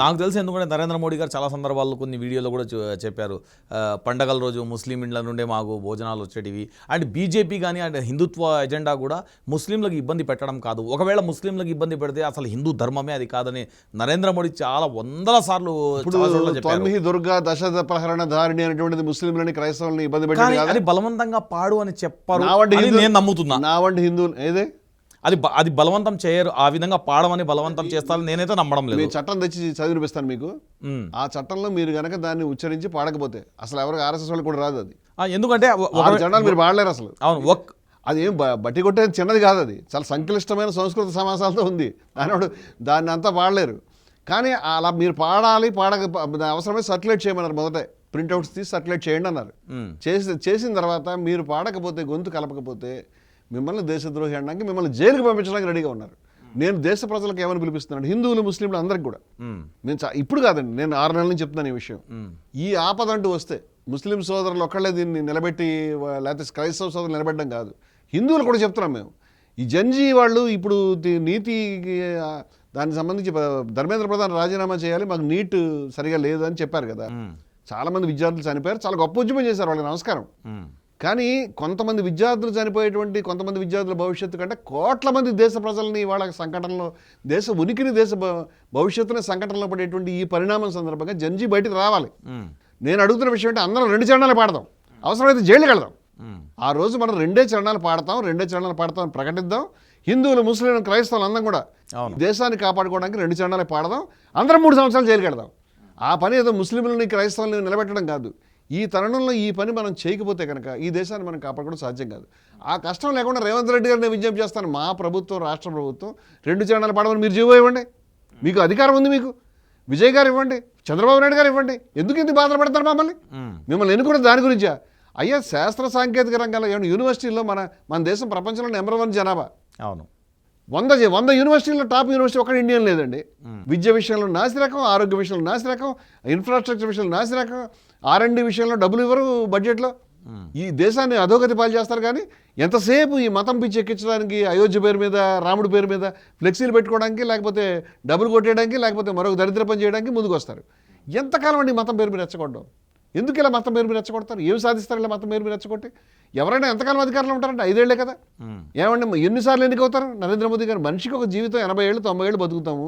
నాకు తెలిసి ఎందుకంటే నరేంద్ర మోడీ గారు చాలా సందర్భాల్లో కొన్ని వీడియోలో కూడా చెప్పారు. పండగల రోజు ముస్లిం ఇండ్ల నుండే మాకు భోజనాలు వచ్చేటివి. అండ్ బీజేపీ కానీ అండ్ హిందుత్వ ఎజెండా కూడా ముస్లింలకు ఇబ్బంది పెట్టడం కాదు. ఒకవేళ ముస్లింలకు ఇబ్బంది పెడితే అసలు హిందూ ధర్మమే అది కాదని నరేంద్ర మోడీ చాలా వందల సార్లు దుర్గా దశ ప్రహరణ ధారిణి అనేటువంటిది ముస్లింలని క్రైస్తవులని ఇబ్బంది పెట్టారు. అది బలవంతంగా పాడు అని చెప్పారు. నేను నమ్ముతున్నా. నా వంటి హిందువులు ఏదే అది బలవంతం చేయరు. ఆ విధంగా పాడమని బలవంతం చేస్తారని నేనైతే నమ్మడం లేదు. చట్టం తెచ్చి చదివినిపిస్తాను మీకు. ఆ చట్టంలో మీరు కనుక దాన్ని ఉచ్చరించి పాడకపోతే అసలు ఎవరికి RSS వాళ్ళు కూడా రాదు. అది ఎందుకంటే జెండాలు మీరు పాడలేరు అసలు. అవును, అది ఏం బట్టి కొట్టేది చిన్నది కాదు. అది చాలా సంక్లిష్టమైన సంస్కృత సమాసాలతో ఉంది. దాన్ని అంతా పాడలేరు. కానీ అలా మీరు పాడాలి, అవసరమే సర్క్యులేట్ చేయమన్నారు. మొదట ప్రింట్అవుట్స్ తీసి సర్క్యులేట్ చేయండి అన్నారు. చేసిన తర్వాత మీరు పాడకపోతే, గొంతు కలపకపోతే మిమ్మల్ని దేశద్రోహి అనడానికి, మిమ్మల్ని జైలుకి పంపించడానికి రెడీగా ఉన్నారు. నేను దేశ ప్రజలకు ఏమని పిలిపిస్తున్నాను, హిందువులు ముస్లింలు అందరికి కూడా. నేను ఇప్పుడు కాదండి, నేను 6 నెలల నుంచి చెప్తున్నాను ఈ విషయం. ఈ ఆపద అంటూ వస్తే ముస్లిం సోదరులు ఒక్కళ్ళే దీన్ని నిలబెట్టి, లేకపోతే క్రైస్తవ సోదరులు నిలబెట్టడం కాదు, హిందువులు కూడా చెప్తున్నాం మేము. ఈ జంజీ వాళ్ళు ఇప్పుడు నీతి దానికి సంబంధించి ధర్మేంద్ర ప్రధాన్ రాజీనామా చేయాలి, మాకు నీట్ సరిగా లేదు అని చెప్పారు కదా. చాలా మంది విద్యార్థులు చనిపోయారు, చాలా గొప్ప ఉద్యమం చేశారు, వాళ్ళకి నమస్కారం. కానీ కొంతమంది విద్యార్థులు చనిపోయేటువంటి, కొంతమంది విద్యార్థుల భవిష్యత్తు కంటే కోట్ల మంది దేశ ప్రజల్ని వాళ్ళ సంఘటనలో, దేశ ఉనికిని, దేశ భవిష్యత్తుని సంఘటనలో పడేటువంటి ఈ పరిణామం సందర్భంగా జంజీ బయటకు రావాలి. నేను అడుగుతున్న విషయం అంటే అందరం 2 చరణాలు పాడదాం, అవసరమైతే జైలుకి వెళ్దాం. ఆ రోజు మనం 2 చరణాలు పాడతాం అని ప్రకటిద్దాం. హిందువులు, ముస్లింలు, క్రైస్తవులు అందరం కూడా దేశాన్ని కాపాడుకోవడానికి 2 చరణాలు పాడదాం. అందరం 3 సంవత్సరాలు జైలుకి వెళ్దాం. ఆ పని ఏదో ముస్లింలని, క్రైస్తవులని నిలబెట్టడం కాదు. ఈ తరుణంలో ఈ పని మనం చేయకపోతే కనుక ఈ దేశాన్ని మనం కాపాడుకోవడం సాధ్యం కాదు. ఆ కష్టం లేకుండా రేవంత్ రెడ్డి గారిని విజ్ఞప్తి చేస్తాను, మా ప్రభుత్వం, రాష్ట్ర ప్రభుత్వం 2 చరణాలు పాడమని మీరు జీవో ఇవ్వండి. మీకు అధికారం ఉంది, మీకు విజయ్ గారు ఇవ్వండి, చంద్రబాబు నాయుడు గారు ఇవ్వండి. ఎందుకు ఇంత బాధలు పెడతారు మిమ్మల్ని ఎన్నుకునే దాని గురించా? అయ్యా, శాస్త్ర సాంకేతిక రంగాల్లో యూనివర్సిటీల్లో మన దేశం ప్రపంచంలో నెంబర్ 1 జనాభా. అవును, 100 యూనివర్సిటీల్లో టాప్ యూనివర్సిటీ ఒక్కడ ఇండియన్ లేదండి. విద్య విషయంలో నాసిరకం, ఆరోగ్య విషయంలో నాసిరకం, ఇన్ఫ్రాస్ట్రక్చర్ విషయంలో నాసిరకం, R&D విషయంలో డబ్బులు ఇవ్వరు బడ్జెట్లో. ఈ దేశాన్ని అధోగతి పాలు చేస్తారు. కానీ ఎంతసేపు ఈ మతం పిచ్చి ఎక్కించడానికి, అయోధ్య పేరు మీద, రాముడి పేరు మీద ఫ్లెక్సీలు పెట్టుకోవడానికి, లేకపోతే డబ్బులు కొట్టేయడానికి, లేకపోతే మరొక దరిద్ర పని చేయడానికి ముందుకు వస్తారు. ఎంతకాలం అండి మతం పేరు మీద రెచ్చగొట్టడం? ఎందుకు ఇలా మతం పేరు మీద రెచ్చగొడతారు? ఏమి సాధిస్తారు ఇలా మతం పేరు మీద రెచ్చగొట్టి? ఎవరైనా ఎంతకాలం అధికారంలో ఉంటారంటే 5 ఏళ్లే కదా. ఏమండి, ఎన్నిసార్లు ఎన్నికవుతారు? నరేంద్ర మోదీ గారు మనిషికి ఒక జీవితం 80 ఏళ్ళు 90 ఏళ్ళు బతుకుతాము,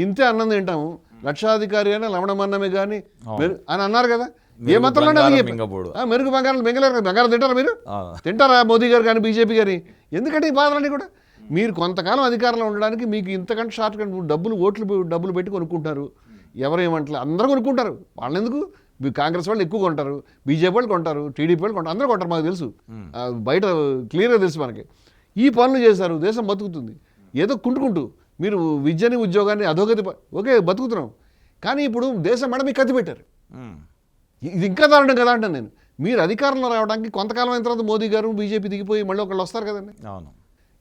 ఇంతే అన్నం తింటాము, లక్షాధికారి అయినా లవణమన్నమే కానీ అని అన్నారు కదా. ఏ మతంలో మెరుగు బంగారం మింగలేరు కదా. బంగారం తింటారా మీరు? తింటారా మోదీ గారు కానీ, బీజేపీ గారి? ఎందుకంటే ఈ బాధలన్నీ కూడా మీరు కొంతకాలం అధికారంలో ఉండడానికి మీకు ఇంతకంటే షార్ట్ కట్ డబ్బులు పెట్టి కొనుక్కుంటారు. ఎవరేమంటలే, అందరూ కొనుక్కుంటారు. వాళ్ళు ఎందుకు? కాంగ్రెస్ వాళ్ళు ఎక్కువ కొంటారు, బీజేపీ వాళ్ళు కొంటారు, టీడీపీ వాళ్ళు కొంటారు, అందరూ కొంటారు. మాకు తెలుసు, బయట క్లియర్గా తెలుసు మనకి. ఈ పనులు చేశారు, దేశం బతుకుతుంది. ఏదో కుంటుకుంటూ మీరు విద్యని, ఉద్యోగాన్ని అధోగతి, ఓకే బతుకుతున్నాం. కానీ ఇప్పుడు దేశం మేడం మీకు కత్తి పెట్టారు. ఇది ఇంకా దారుణం కదా అంటాను నేను. మీరు అధికారంలో రావడానికి కొంతకాలం అయిన తర్వాత మోదీ గారు, బీజేపీ దిగిపోయి మళ్ళీ ఒకళ్ళు వస్తారు కదండి. అవును.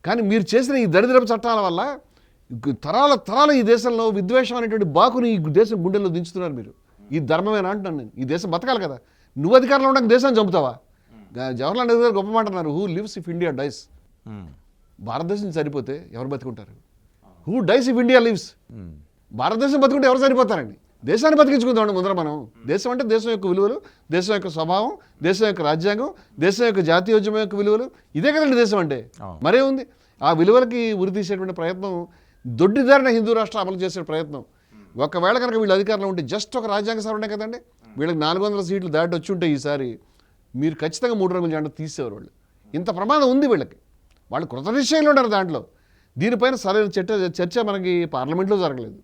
కానీ మీరు చేసిన ఈ దరిద్రపు చట్టాల వల్ల తరాల ఈ దేశంలో విద్వేషం అనేటువంటి బాకుని ఈ దేశం గుండెల్లో దించుతున్నారు మీరు. ఈ ధర్మమేనా అంటున్నాను నేను. ఈ దేశం బతకాలి కదా. నువ్వు అధికారంలో ఉండడానికి దేశాన్ని చంపుతావా? జవహర్లాల్ నెహ్రూ గారు గొప్ప మాట అన్నారు, who lives if India dies. భారతదేశం చనిపోతే ఎవరు బతుకుంటారు? Who dies if India lives. భారతదేశం బతుకుంటే ఎవరు సరిపోతారండి? దేశాన్ని బతికించుకుందామండి ముందర మనం. దేశం అంటే దేశం యొక్క విలువలు, దేశం యొక్క స్వభావం, దేశం యొక్క రాజ్యాంగం, దేశం యొక్క జాతీయోద్యమం యొక్క విలువలు, ఇదే కదండి దేశం అంటే. మరే ఉంది? ఆ విలువలకి ఉరి తీసేటువంటి ప్రయత్నం, దొడ్డిదారిన హిందూ రాష్ట్రం అమలు చేసే ప్రయత్నం. ఒకవేళ కనుక వీళ్ళు అధికారంలో ఉంటే జస్ట్ ఒక రాజ్యాంగ సవరణే కదండి, వీళ్ళకి 400 సీట్లు దాటి వచ్చి ఉంటే ఈసారి మీరు ఖచ్చితంగా 3 రంగుల జెండా తీసేవారు. వాళ్ళు ఇంత ప్రమాదం ఉంది వీళ్ళకి. వాళ్ళు కృతనిశ్చయంలో ఉన్నారు దాంట్లో. దీనిపైన సరైన చర్చ మనకి పార్లమెంట్లో జరగలేదు,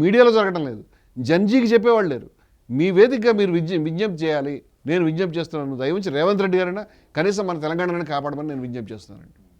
మీడియాలో జరగడం లేదు, జంజీకి చెప్పేవాళ్ళు లేరు. మీ వేదికగా మీరు విజ్ఞప్తి చేయాలి. నేను విజ్ఞప్తి చేస్తున్నాను, దయవుంచి రేవంత్ రెడ్డి గారైనా కనీసం మన తెలంగాణని కాపాడమని నేను విజ్ఞప్తి చేస్తున్నానండి.